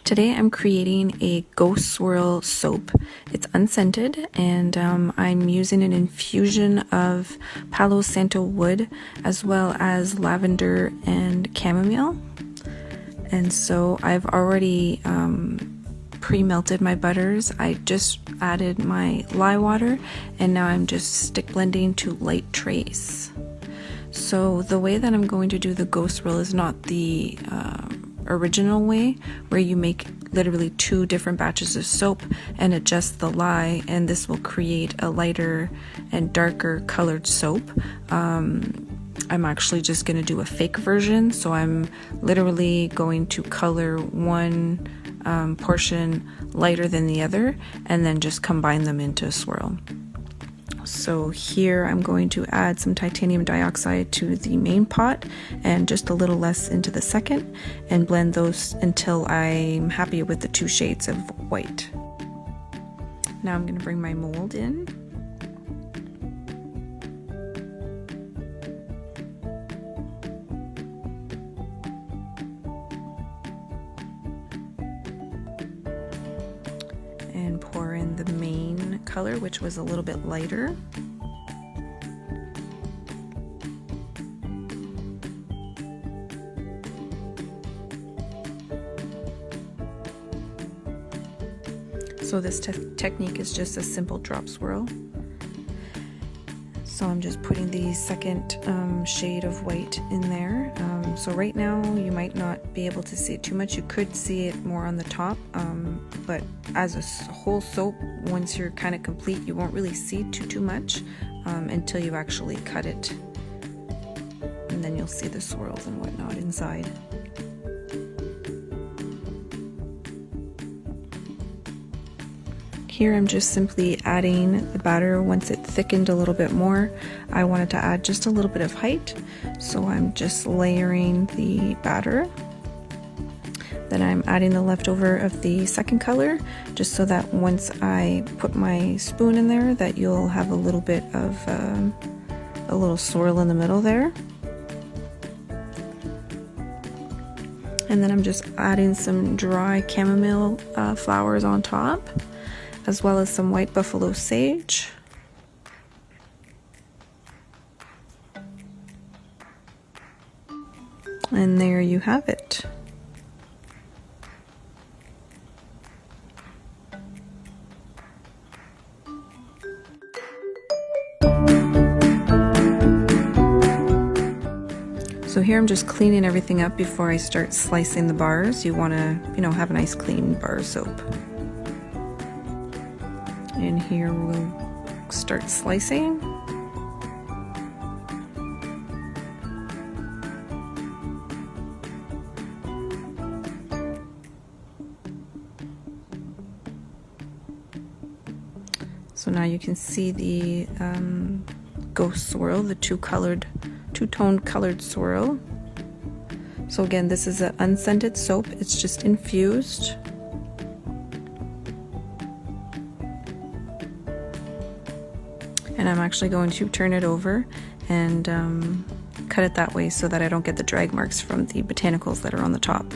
Today I'm creating a ghost swirl soap. It's unscented and I'm using an infusion of Palo Santo wood as well as lavender and chamomile. And so I've already pre-melted my butters. I just added my lye water and now I'm just stick blending to light trace. So the way that I'm going to do the ghost swirl is not the original way where you make literally 2 different batches of soap and adjust the lye, and this will create a lighter and darker colored soap. I'm actually just going to do a fake version, so I'm literally going to color one portion lighter than the other and then just combine them into a swirl. So here I'm going to add some titanium dioxide to the main pot and just a little less into the second, and blend those until I'm happy with the 2 shades of white. Now I'm going to bring my mold in. And pour in the main color, which was a little bit lighter. So this technique is just a simple drop swirl. So I'm just putting the second shade of white in there. So right now you might not be able to see it too much. You could see it more on the top, but as a whole soap, once you're kind of complete, you won't really see too much until you actually cut it. And then you'll see the swirls and whatnot inside. Here I'm just simply adding the batter. Once it thickened a little bit more, I wanted to add just a little bit of height, so I'm just layering the batter. Then I'm adding the leftover of the second color, just so that once I put my spoon in there, that you'll have a little bit of a little swirl in the middle there. And then I'm just adding some dry chamomile flowers on top, as well as some white buffalo sage. And there you have it. So here I'm just cleaning everything up before I start slicing the bars. You want to, have a nice clean bar soap. And here we'll start slicing. So now you can see the ghost swirl, the two-toned colored swirl. So again, this is an unscented soap. It's just infused. And I'm actually going to turn it over and cut it that way so that I don't get the drag marks from the botanicals that are on the top.